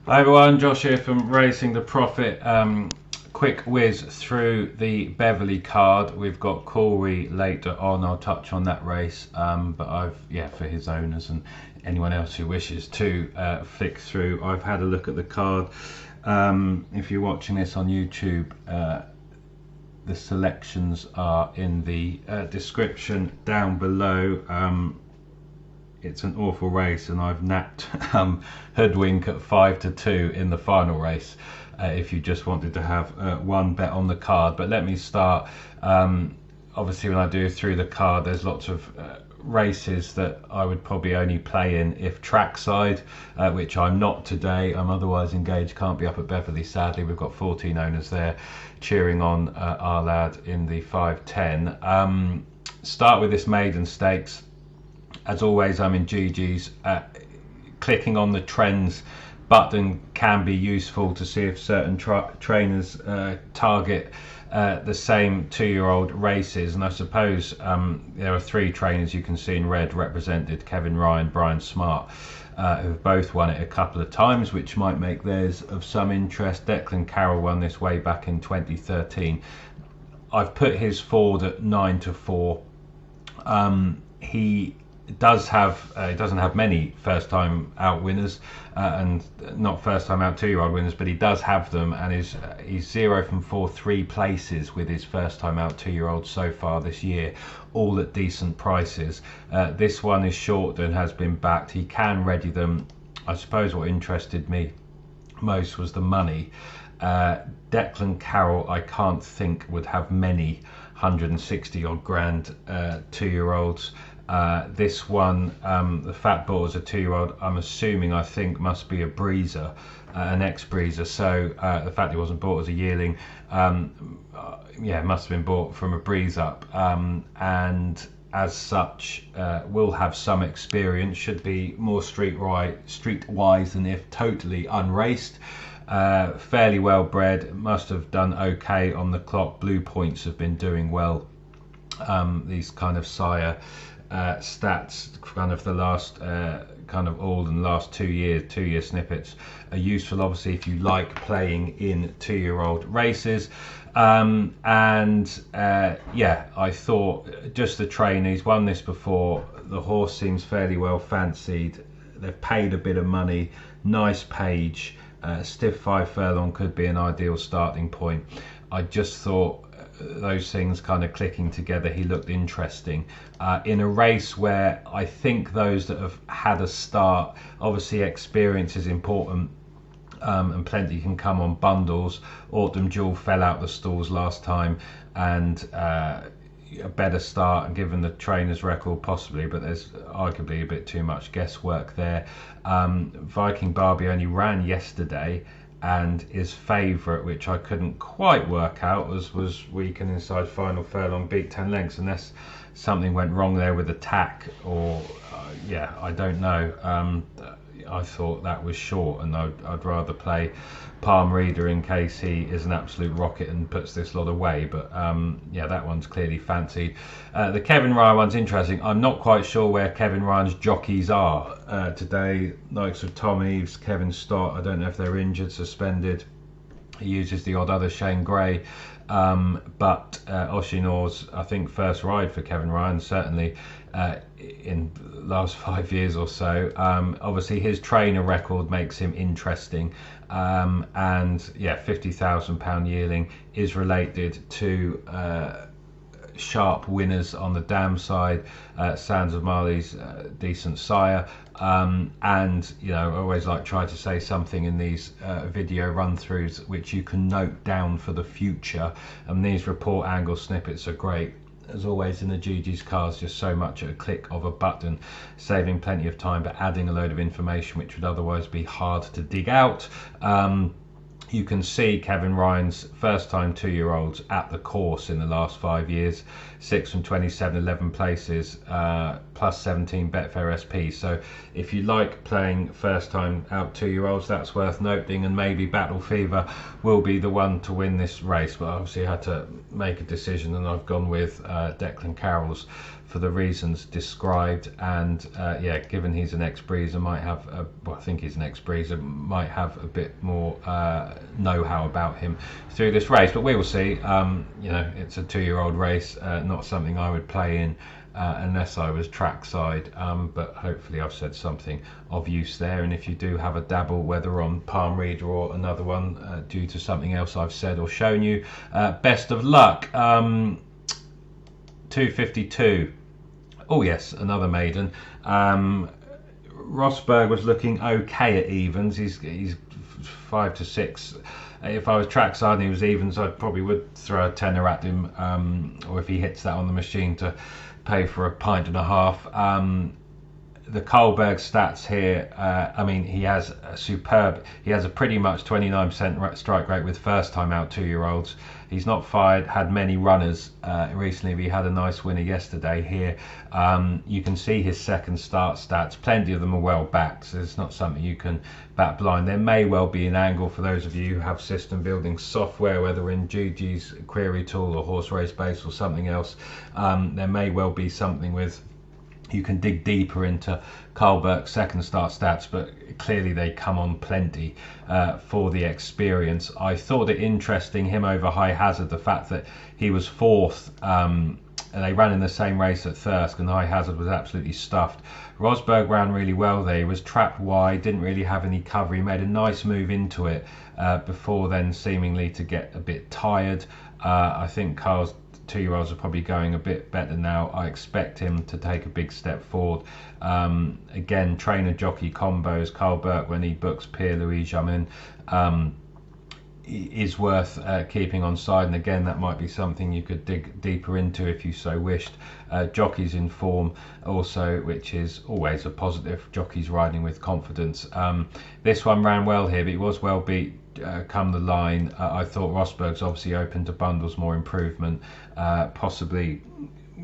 Hi everyone, Josh here from Racing the Profit. Quick whiz through the Beverley card. We've got Coolree later on. I'll touch on that race, but for his owners and anyone else who wishes to flick through. I've had a look at the card. If you're watching this on YouTube, the selections are in the description down below. It's an awful race, and I've napped Hoodwink at 5-2 in the final race. If you just wanted to have one bet on the card, but let me start. Obviously, when I do through the card, there's lots of races that I would probably only play in if trackside, which I'm not today. I'm otherwise engaged. Can't be up at Beverley, sadly. We've got 14 owners there cheering on our lad in the 5-10. Start with this maiden stakes. As always, I'm in GG's. Clicking on the trends button can be useful to see if certain trainers target the same 2-year-old races. And I suppose there are 3 trainers you can see in red represented: Kevin Ryan, Brian Smart, who've both won it a couple of times, which might make theirs of some interest. Declan Carroll won this way back in 2013. I've put his forward at 9-4. He doesn't have many first time out winners, and not first time out 2-year-old winners, but he does have them, and he's 0 from 4 3 places with his first time out 2-year-olds so far this year, all at decent prices. This one is short and has been backed. He can ready them. I suppose what interested me most was the money. Declan Carroll, I can't think would have many 160 odd grand 2-year-olds. This one, the fat ball is a 2-year-old. I think must be a breezer, an ex-breezer. So the fact he wasn't bought as a yearling, must have been bought from a breeze up, and as such will have some experience. Should be more streetwise than if totally unraced. Fairly well bred, must have done okay on the clock. Blue Points have been doing well. These kind of sire stats, kind of the last last 2 years, 2-year snippets are useful, obviously, if you like playing in 2-year-old races. I thought just the trainer, he's won this before. The horse seems fairly well fancied. They've paid a bit of money. Nice page. Stiff 5 furlong could be an ideal starting point. I just thought those things kind of clicking together, he looked interesting in a race where I think those that have had a start, obviously experience is important, and plenty can come on bundles. Autumn Jewel fell out the stalls last time, and a better start, and given the trainer's record possibly, but there's arguably a bit too much guesswork there. Viking Barbie only ran yesterday, and his favourite, which I couldn't quite work out, was weakened inside final furlong, beat 10 lengths, unless something went wrong there with the tack, or I don't know. I thought that was short, and I'd rather play Palm Reader in case he is an absolute rocket and puts this lot away. But that one's clearly fancied. The Kevin Ryan one's interesting. I'm not quite sure where Kevin Ryan's jockeys are today. Likes of Tom Eves, Kevin Stott, I don't know if they're injured, suspended. He uses the odd other Shane Gray, but Oshinor's, I think, first ride for Kevin Ryan, certainly in the last 5 years or so. Obviously his trainer record makes him interesting, and £50,000 yearling is related to sharp winners on the dam side. Sands of Marley's decent sire, and I always like try to say something in these video run-throughs which you can note down for the future, and these report angle snippets are great. As always in the GG's cars, just so much at a click of a button, saving plenty of time but adding a load of information which would otherwise be hard to dig out. You can see Kevin Ryan's first time 2-year-olds at the course in the last 5 years, 6 from 27, 11 places, plus 17 Betfair SP. So if you like playing first time out 2-year-olds, that's worth noting, and maybe Battle Fever will be the one to win this race. But obviously I had to make a decision, and I've gone with Declan Carroll's for the reasons described. And yeah, given he's an ex-breezer, might have well, I think he's an ex-breezer, might have a bit more know-how about him through this race, but we will see. You know, it's a 2-year-old race, not something I would play in unless I was trackside, but hopefully I've said something of use there. And if you do have a dabble, whether on Palm Reader or another one, due to something else I've said or shown you, best of luck. 252. Oh yes, another maiden. Rosberg was looking okay at evens. He's 5 to 6. If I was trackside and he was evens, I probably would throw a tenner at him, or if he hits that on the machine, to pay for a pint and a half. The Kohlberg stats here, I mean, he has a pretty much 29% strike rate with first time out 2-year-olds. He's not had many runners recently, but he had a nice winner yesterday here. You can see his second start stats, plenty of them are well backed, so it's not something you can bat blind. There may well be an angle for those of you who have system building software, whether in GG's query tool or Horse Race Base or something else. There may well be something with, you can dig deeper into Kohlberg's second start stats, but clearly they come on plenty for the experience. I thought it interesting, him over High Hazard, the fact that he was 4th, and they ran in the same race at Thirsk, and High Hazard was absolutely stuffed. Rosberg ran really well there. He was trapped wide, didn't really have any cover. He made a nice move into it before then seemingly to get a bit tired. I think Carl's 2-year-olds are probably going a bit better now. I expect him to take a big step forward. Again, trainer jockey combos, Kohlberg when he books Pierre-Louis Jamin, is worth keeping on side, and again that might be something you could dig deeper into if you so wished. Jockeys in form also, which is always a positive. Jockeys riding with confidence. This one ran well here, but he was well beat come the line. I thought Rosberg's obviously open to bundles, more improvement, possibly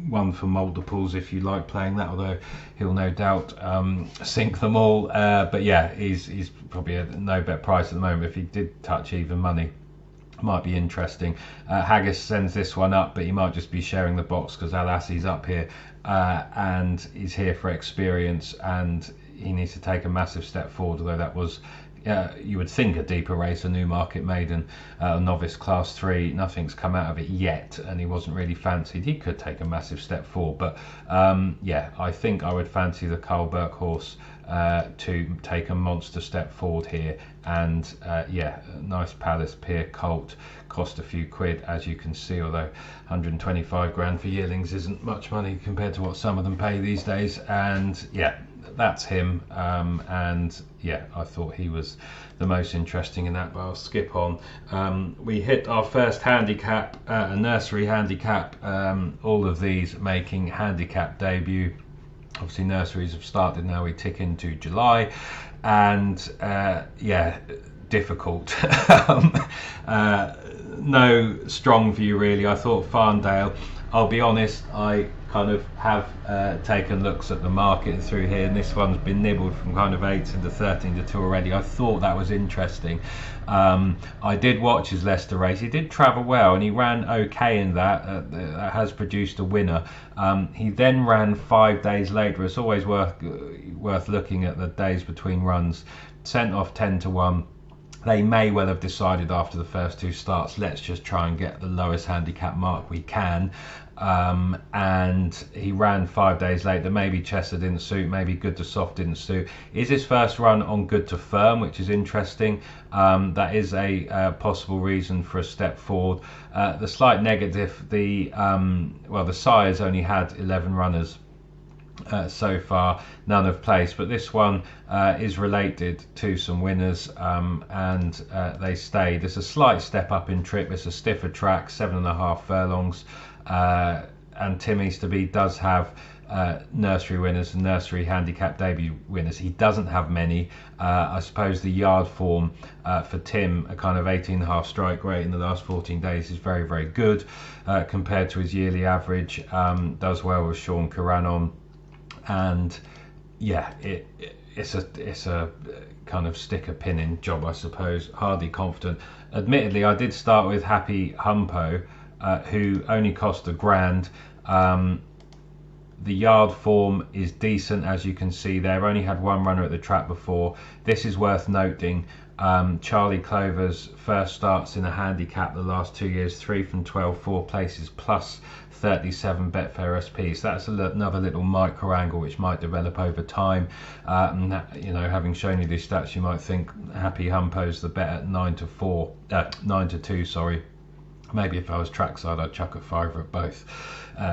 one for multiples if you like playing that, although he'll no doubt sink them all. But yeah, he's probably a no bet price at the moment. If he did touch even money, might be interesting. Haggis sends this one up, but he might just be sharing the box because Aasy's up here, and he's here for experience, and he needs to take a massive step forward, although that was, you would think, a deeper race, a Newmarket maiden, novice class 3. Nothing's come out of it yet, and he wasn't really fancied. He could take a massive step forward, but yeah, I think I would fancy the Kohlberg horse to take a monster step forward here. And yeah, nice Palace Pier colt, cost a few quid, as you can see, although 125 grand for yearlings isn't much money compared to what some of them pay these days. And yeah, that's him. And yeah, I thought he was the most interesting in that, but I'll skip on. We hit our first handicap, a nursery handicap, all of these making handicap debut. Obviously nurseries have started now, we tick into July, and yeah, difficult. No strong view really. I thought Farndale, I'll be honest, I kind of have taken looks at the market through here, and this one's been nibbled from kind of 8s into 13 to 2 already. I thought that was interesting. I did watch his Leicester race. He did travel well and he ran okay in that. That has produced a winner. He then ran 5 days later. It's always worth looking at the days between runs. Sent off 10 to 1. They may well have decided after the first 2 starts, let's just try and get the lowest handicap mark we can. And he ran 5 days later. Maybe Chester didn't suit, maybe Good to Soft didn't suit. Is his first run on Good to Firm, which is interesting. That is a possible reason for a step forward. The slight negative, the sires only had 11 runners so far, none have placed, but this one is related to some winners, and they stayed. There's a slight step up in trip. It's a stiffer track, 7.5 furlongs, and Tim Easterby does have nursery winners and nursery handicap debut winners. He doesn't have many. I suppose the yard form for Tim, a kind of 18.5 strike rate in the last 14 days, is very, very good compared to his yearly average. Does well with Sean Caranon. And yeah, it's a kind of stick a pin in job, I suppose. Hardly confident. Admittedly, I did start with Happy Humpo, who only cost £1,000. The yard form is decent, as you can see there. Only had one runner at the track before. This is worth noting. Charlie Clover's first starts in a handicap the last 2 years, 3 from 12, 4 places plus 37 Betfair SP. So that's another little micro angle which might develop over time. You know, having shown you these stats, you might think Happy Humpo's the bet at 9 to 2, sorry. Maybe if I was trackside, I'd chuck a fiver at both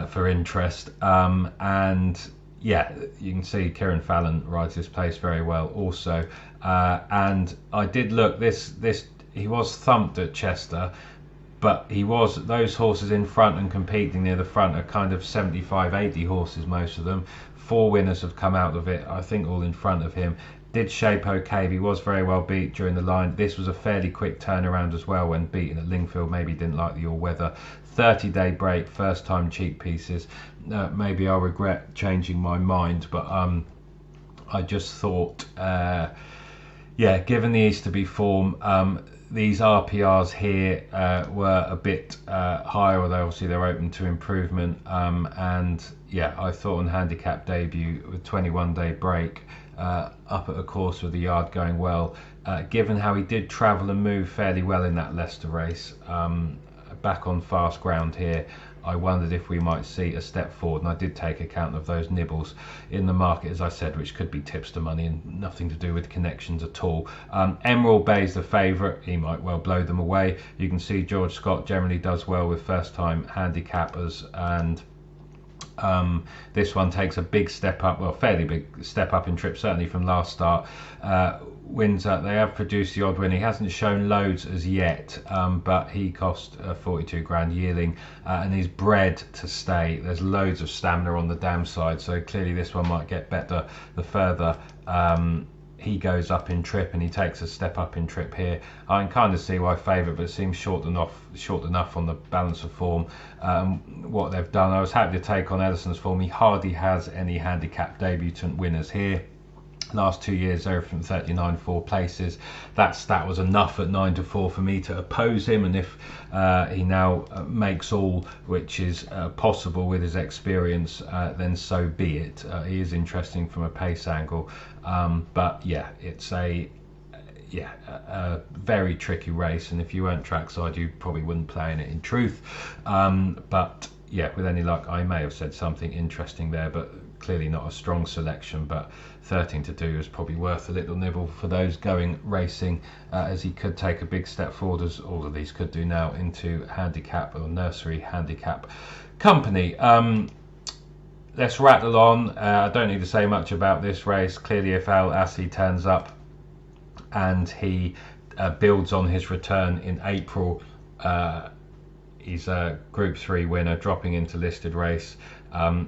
for interest. And yeah, you can see Kieran Fallon rides this place very well also. And I did look, he was thumped at Chester, but those horses in front and competing near the front are kind of 75, 80 horses, most of them. 4 winners have come out of it, I think all in front of him. Did shape okay. He was very well beat during the line. This was a fairly quick turnaround as well when beaten at Lingfield. Maybe didn't like the all-weather. 30-day break, first time cheek pieces. Maybe I'll regret changing my mind, but I just thought, yeah, given the Easterby form, these RPRs here were a bit higher, although obviously they're open to improvement. And yeah, I thought on handicap debut with 21-day break, up at a course with the yard going well, given how he did travel and move fairly well in that Leicester race, back on fast ground here, I wondered if we might see a step forward, and I did take account of those nibbles in the market, as I said, which could be tipster money and nothing to do with connections at all. Emerald Bay's the favourite. He might well blow them away. You can see George Scott generally does well with first time handicappers, and this one takes a big step up, well, fairly big step up in trip, certainly from last start. Windsor, they have produced the odd win. He hasn't shown loads as yet, but he cost 42 grand yearling, and he's bred to stay. There's loads of stamina on the dam side, so clearly this one might get better the further he goes up in trip, and he takes a step up in trip here. I can kind of see why favourite, but it seems short enough on the balance of form. What they've done, I was happy to take on Ellison's form. He hardly has any handicap debutant winners here. Last 2 years, over from 39, 4 places. That stat was enough at 9 to 4 for me to oppose him, and if he now makes all, which is possible with his experience, then so be it. He is interesting from a pace angle, but yeah, it's a very tricky race, and if you weren't trackside, you probably wouldn't play in it in truth. But yeah, with any luck, I may have said something interesting there, but clearly not a strong selection. But 13 to 2 is probably worth a little nibble for those going racing, as he could take a big step forward, as all of these could do now, into handicap or nursery handicap company. Let's rattle on. I don't need to say much about this race. Clearly, if Aasy turns up and he builds on his return in April, he's a Group 3 winner, dropping into listed race.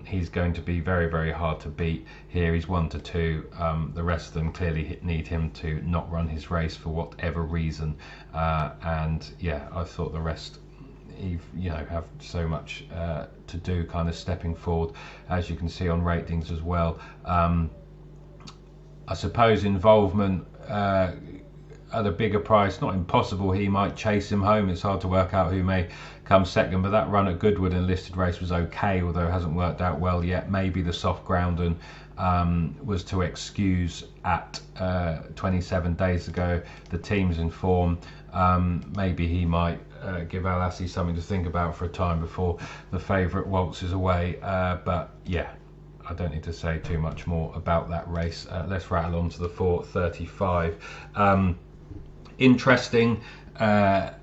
He's going to be very, very hard to beat here. He's 1 to 2. The rest of them clearly need him to not run his race for whatever reason. And yeah, I thought the rest, have so much to do, kind of stepping forward, as you can see on ratings as well. I suppose involvement at a bigger price, not impossible. He might chase him home. It's hard to work out who may come second, but that run at Goodwood in listed race was okay, although it hasn't worked out well yet. Maybe the soft ground and was to excuse at 27 days ago. The team's in form. Maybe he might give Aasy something to think about for a time before the favourite waltzes away. But yeah, I don't need to say too much more about that race. Let's rattle on to the 4:35. Interesting, a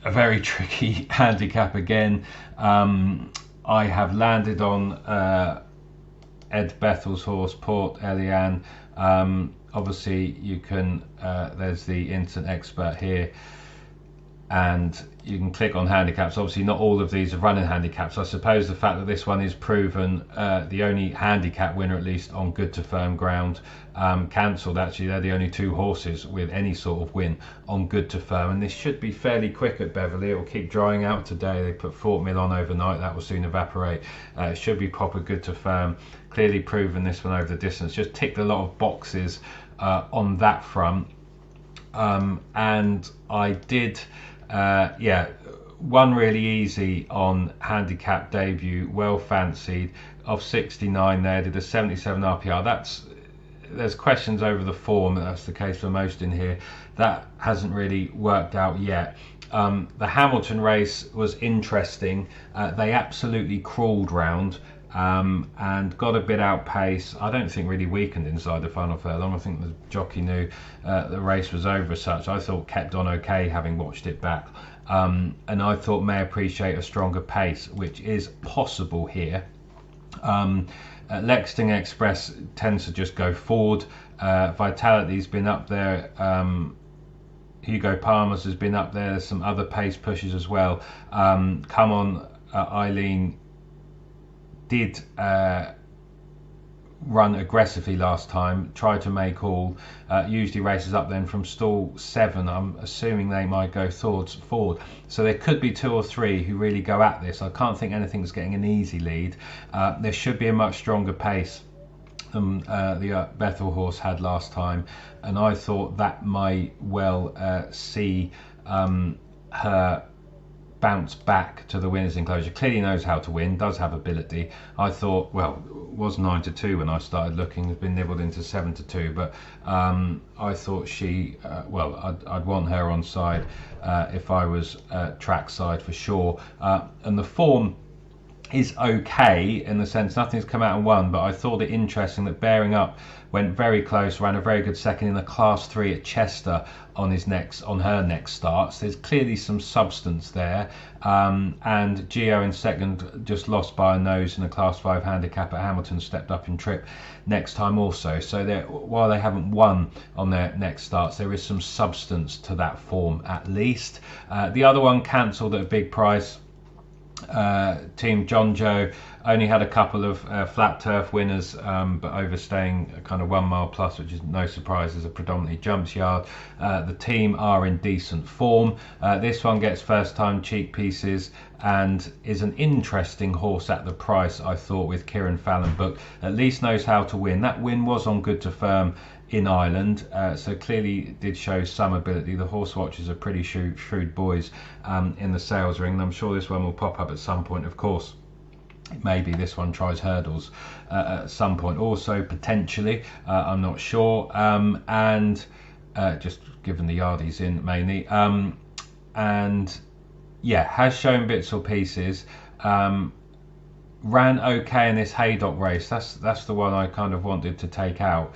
very tricky handicap again. I have landed on Ed Bethel's horse, Port Eilian. Obviously, you can. There's the instant expert here, and you can click on handicaps. Obviously, not all of these are running handicaps. I suppose the fact that this one is proven, the only handicap winner, at least on good to firm ground, cancelled. Actually, they're the only 2 horses with any sort of win on good to firm, and this should be fairly quick at Beverley. It will keep drying out today. They put Fort Mill on overnight. That will soon evaporate. It should be proper good to firm. Clearly proven this one over the distance. Just ticked a lot of boxes on that front, and I did. won really easy on handicap debut, well fancied, off 69 there, did a 77 RPR. There's questions over the form, that's the case for most in here. That hasn't really worked out yet. The Hamilton race was interesting. They absolutely crawled round and got a bit outpace. I don't think really weakened inside the final furlong. I think the jockey knew the race was over as such. I thought kept on okay having watched it back. And I thought may appreciate a stronger pace, which is possible here. Lexington Express tends to just go forward. Vitality's been up there. Hugo Palmer's has been up there. There's some other pace pushes as well. Come on, Eilian did run aggressively last time, tried to make all, usually races up then from stall 7. I'm assuming they might go forward, so there could be 2 or 3 who really go at this. I can't think anything's getting an easy lead. There should be a much stronger pace than the Bethel horse had last time, and I thought that might well see her bounce back to the winner's enclosure. Clearly knows how to win, does have ability. I thought, well, it was 9-2 when I started looking, has been nibbled into 7-2, but I thought she, I'd want her on side if I was track side for sure. And the form is okay in the sense nothing's come out and won, but I thought it interesting that Bearing Up went very close, ran a very good second in the Class 3 at Chester on her next starts. There's clearly some substance there, and Geo in second just lost by a nose in a Class 5 handicap at Hamilton, stepped up in trip next time also. So while they haven't won on their next starts, there is some substance to that form at least. The other one cancelled at a big price. Team John Joe only had a couple of flat turf winners, but overstaying a kind of 1 mile plus, which is no surprise as a predominantly jumps yard. The team are in decent form. This one gets first time cheek pieces and is an interesting horse at the price, I thought, with Kieran Fallon booked. At least knows how to win. That win was on good to firm in Ireland, so clearly did show some ability. The horse watchers are pretty shrewd boys in the sales ring, and I'm sure this one will pop up at some point. Of course, maybe this one tries hurdles at some point also, potentially. I'm not sure, and just given the yard he's in mainly, and yeah, has shown bits or pieces. Ran okay in this Haydock race. That's the one I kind of wanted to take out.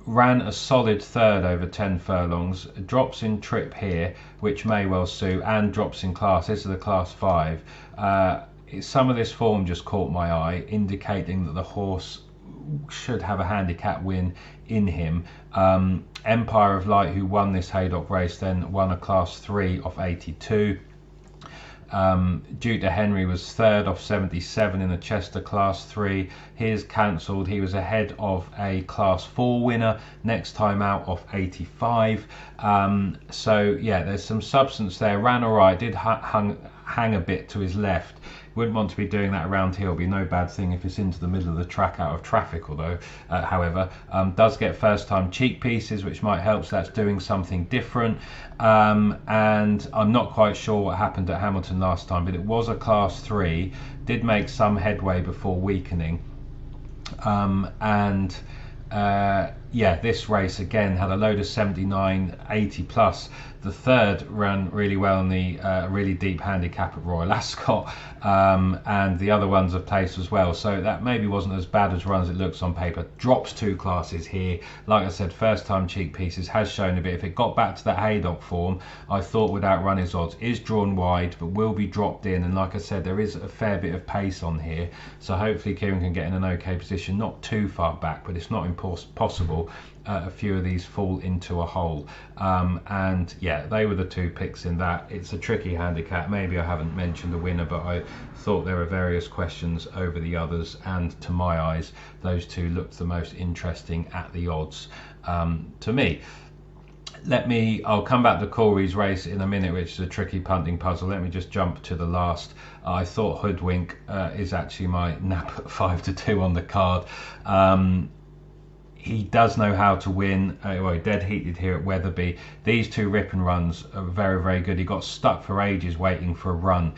Ran a solid third over 10 furlongs. Drops in trip here, which may well suit, and drops in class. This is the Class 5. Some of this form just caught my eye, indicating that the horse should have a handicap win in him. Empire of Light, who won this Haydock race, then won a Class 3 off 82. Duke de Henry was third off 77 in the Chester Class 3. His cancelled. He was ahead of a Class 4 winner next time out off 85. So yeah, there's some substance there. Ran alright, did hang a bit to his left. Wouldn't want to be doing that around here. It'll be no bad thing if it's into the middle of the track out of traffic, although however does get first time cheek pieces, which might help, so that's doing something different. And I'm not quite sure what happened at Hamilton last time, but it was a Class 3, did make some headway before weakening, yeah, this race again had a load of 79, 80 plus. The third ran really well in the really deep handicap at Royal Ascot, and the other ones have placed as well. So that maybe wasn't as bad as runs it looks on paper. Drops 2 classes here. Like I said, first time cheek pieces, has shown a bit. If it got back to that Haydock form, I thought would outrun his odds. Is drawn wide, but will be dropped in. And like I said, there is a fair bit of pace on here. So hopefully Kieran can get in an okay position. Not too far back, but it's not impossible. A few of these fall into a hole, and yeah, they were the 2 picks in that. It's a tricky handicap. Maybe I haven't mentioned the winner, but I thought there were various questions over the others, and to my eyes those 2 looked the most interesting at the odds to me. I'll come back to Coolree's race in a minute, which is a tricky punting puzzle. Let me just jump to the last. I thought Hoodwink is actually my nap at 5-2 on the card. he does know how to win. Well, he dead heated here at Wetherby. These two rip and runs are very, very good. He got stuck for ages waiting for a run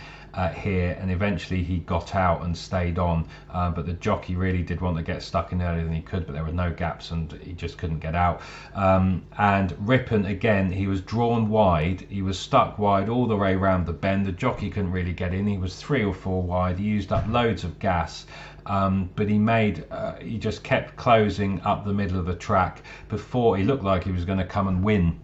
here, and eventually he got out and stayed on, but the jockey really did want to get stuck in earlier than he could, but there were no gaps and he just couldn't get out. And Ripon, again, he was drawn wide. He was stuck wide all the way around the bend. The jockey couldn't really get in. He was 3 or 4 wide. He used up loads of gas. But he just kept closing up the middle of the track before he looked like he was going to come and win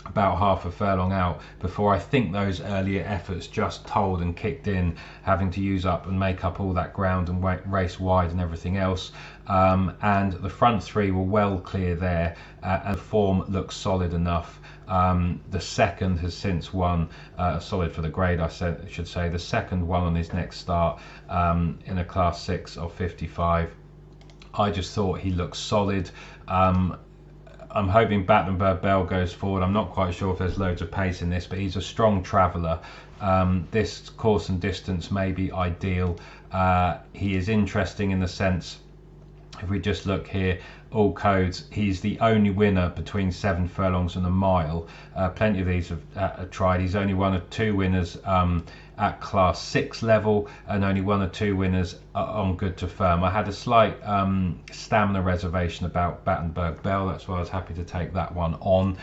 about half a furlong out, before I think those earlier efforts just told and kicked in, having to use up and make up all that ground and race wide and everything else. And the front 3 were well clear there, and form looks solid enough. The second has since won, solid for the grade, I should say. The second won on his next start in a class 6 of 55. I just thought he looked solid. I'm hoping Battenberg Bell goes forward. I'm not quite sure if there's loads of pace in this, but he's a strong traveller. This course and distance may be ideal. He is interesting in the sense, if we just look here, all codes, he's the only winner between 7 furlongs and a mile. Plenty of these have tried. He's only one of 2 winners at class 6 level, and only 1 or 2 winners on good to firm. I had a slight stamina reservation about Battenberg Bell. That's why I was happy to take that one on.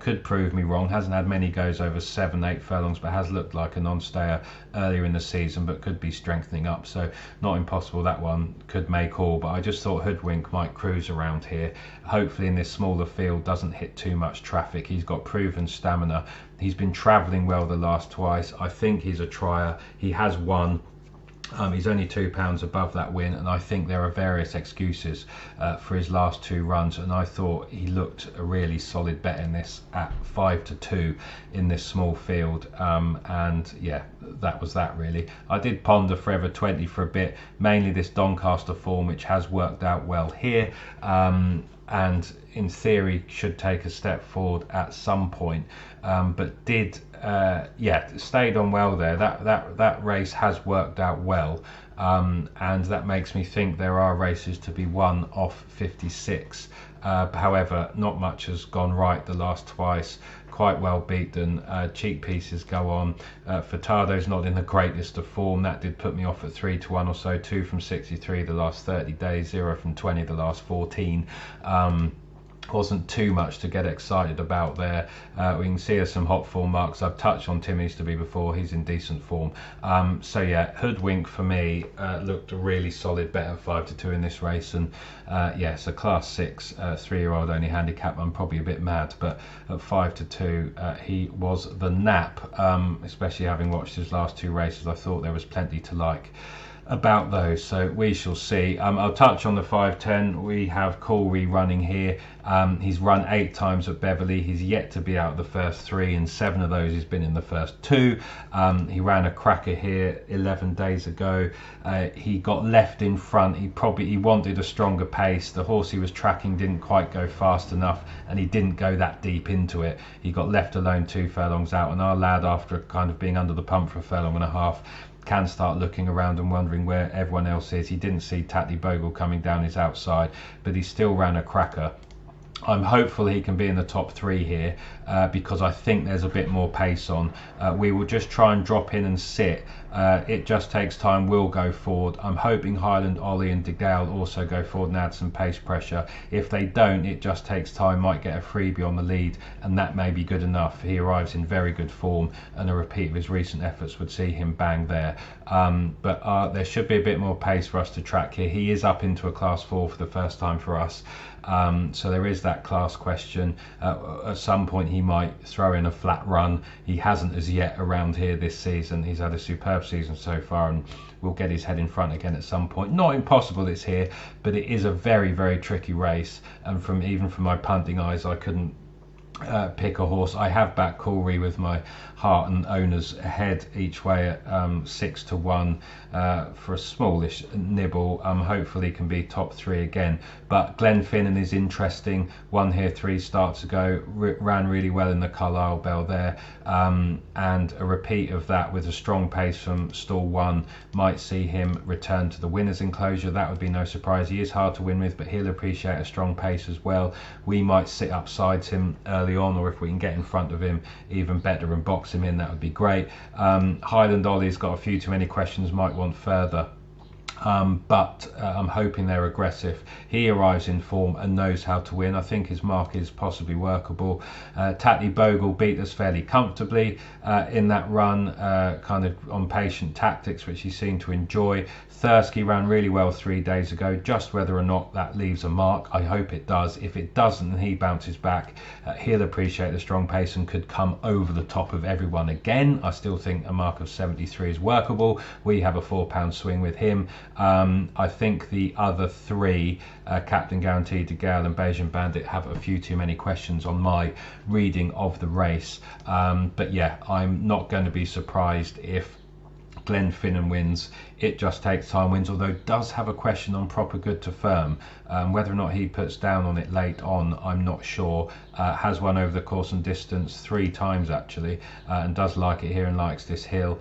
Could prove me wrong. Hasn't had many goes over 7-8 furlongs, but has looked like a non-stayer earlier in the season, but could be strengthening up, so not impossible that one could make all. But I just thought Hoodwink might cruise around here. Hopefully in this smaller field doesn't hit too much traffic. He's got proven stamina. He's been travelling well the last twice. I think he's a trier. He has won. He's only £2 above that win, and I think there are various excuses for his last 2 runs, and I thought he looked a really solid bet in this at 5-2 in this small field. And yeah, that was that really. I did ponder Forever 20 for a bit, mainly this Doncaster form, which has worked out well here, and in theory should take a step forward at some point, but did stayed on well there. That race has worked out well, and that makes me think there are races to be won off 56. However, not much has gone right the last twice. Quite well beaten. Cheek pieces go on. Furtado's not in the greatest of form. That did put me off at 3-1 or so. 2 from 63 the last 30 days, 0 from 20 the last 14. Wasn't too much to get excited about there. We can see some hot form marks. I've touched on Tim Easterby before. He's in decent form. So yeah, Hoodwink for me looked a really solid bet at 5-2 in this race, and yes, a class 6 3-year-old only handicap. I'm probably a bit mad, but at 5-2 he was the nap. Especially having watched his last 2 races, I thought there was plenty to like about those, so we shall see. I'll touch on the 5-10. We have Coolree running here. He's run 8 times at Beverley. He's yet to be out of the first 3, and 7 of those he's been in the first 2. He ran a cracker here 11 days ago. He got left in front. He wanted a stronger pace. The horse he was tracking didn't quite go fast enough, and he didn't go that deep into it. He got left alone 2 furlongs out, and our lad, after kind of being under the pump for a furlong and a half, can start looking around and wondering where everyone else is. He didn't see Tatley Bogle coming down his outside, but he still ran a cracker. I'm hopeful he can be in the top 3 here, because I think there's a bit more pace on. We will just try and drop in and sit. It just takes time. We'll go forward. I'm hoping Highland, Ollie and De Gale also go forward and add some pace pressure. If they don't, it just takes time. Might get a freebie on the lead, and that may be good enough. He arrives in very good form, and a repeat of his recent efforts would see him bang there. But there should be a bit more pace for us to track here. He is up into a class 4 for the first time for us. So there is that class question. At some point he might throw in a flat run. He hasn't as yet around here this season. He's had a superb season so far, and will get his head in front again at some point. Not impossible it's here, but it is a very, very tricky race, and even from my punting eyes, I couldn't pick a horse. I have backed Coolree with my heart and owners ahead each way at 6-1 for a smallish nibble. Hopefully can be top 3 again. But Glenfinnan is interesting. Won here 3 starts ago, ran really well in the Carlisle Bell there, and a repeat of that with a strong pace from stall 1 might see him return to the winner's enclosure. That would be no surprise. He is hard to win with, but he'll appreciate a strong pace as well. We might sit upside him early on, or if we can get in front of him even better and box him in, that would be great. Highland Ollie's got a few too many questions, might want further. But I'm hoping they're aggressive. He arrives in form and knows how to win. I think his mark is possibly workable. Tatley Bogle beat us fairly comfortably in that run, kind of on patient tactics, which he seemed to enjoy. Thursky ran really well 3 days ago, just whether or not that leaves a mark. I hope it does. If it doesn't and he bounces back, he'll appreciate the strong pace and could come over the top of everyone again. I still think a mark of 73 is workable. We have a £4 swing with him. I think the other 3, Captain Guaranteed, De Gale and Bayesian Bandit, have a few too many questions on my reading of the race. But yeah, I'm not going to be surprised if Glenfinnan wins. It Just Takes Time wins, although does have a question on Proper Good to Firm. Whether or not he puts down on it late on, I'm not sure. Has won over the course and distance 3 times actually, and does like it here and likes this hill.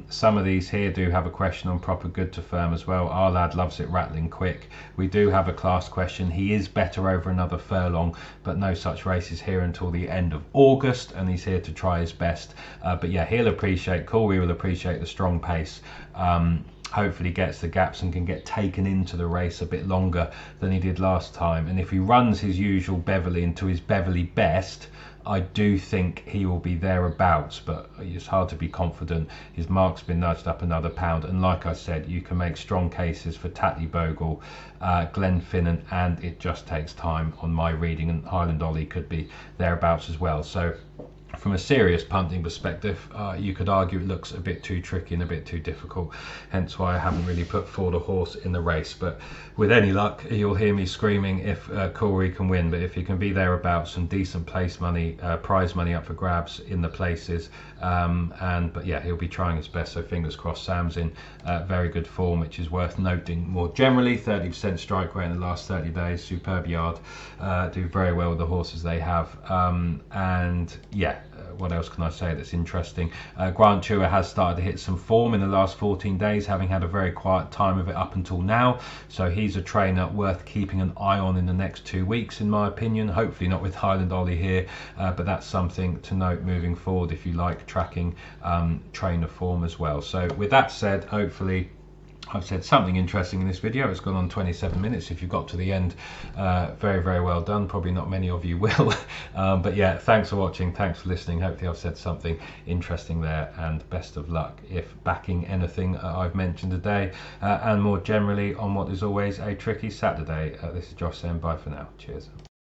Some of these here do have a question on Proper Good to Firm as well. Our lad loves it rattling quick. We do have a class question. He is better over another furlong, but no such races here until the end of August, and he's here to try his best. But yeah, he'll appreciate, Coolree will appreciate the strong pace. Hopefully gets the gaps and can get taken into the race a bit longer than he did last time. And if he runs his usual Beverley into his Beverley best, I do think he will be thereabouts, but it's hard to be confident. His mark's been nudged up another £1, and like I said, you can make strong cases for Tatley Bogle, Glenfinnan, and It Just Takes Time on my reading, and Highland Ollie could be thereabouts as well. So from a serious punting perspective, you could argue it looks a bit too tricky and a bit too difficult, hence why I haven't really put forward a horse in the race. But with any luck, you'll hear me screaming if Coolree can win. But if he can be thereabouts, some decent place money, prize money up for grabs in the places, but yeah, he'll be trying his best, so fingers crossed. Sam's in very good form, which is worth noting more generally. 30% strike rate in the last 30 days, superb yard, do very well with the horses they have, and yeah, what else can I say that's interesting? Grant Chua has started to hit some form in the last 14 days, having had a very quiet time of it up until now. So he's a trainer worth keeping an eye on in the next 2 weeks, in my opinion. Hopefully not with Highland Ollie here, but that's something to note moving forward if you like tracking trainer form as well. So with that said, hopefully I've said something interesting in this video. It's gone on 27 minutes. If you got to the end, very, very well done. Probably not many of you will. But yeah, thanks for watching. Thanks for listening. Hopefully I've said something interesting there, and best of luck if backing anything I've mentioned today, and more generally on what is always a tricky Saturday. This is Josh saying bye for now. Cheers.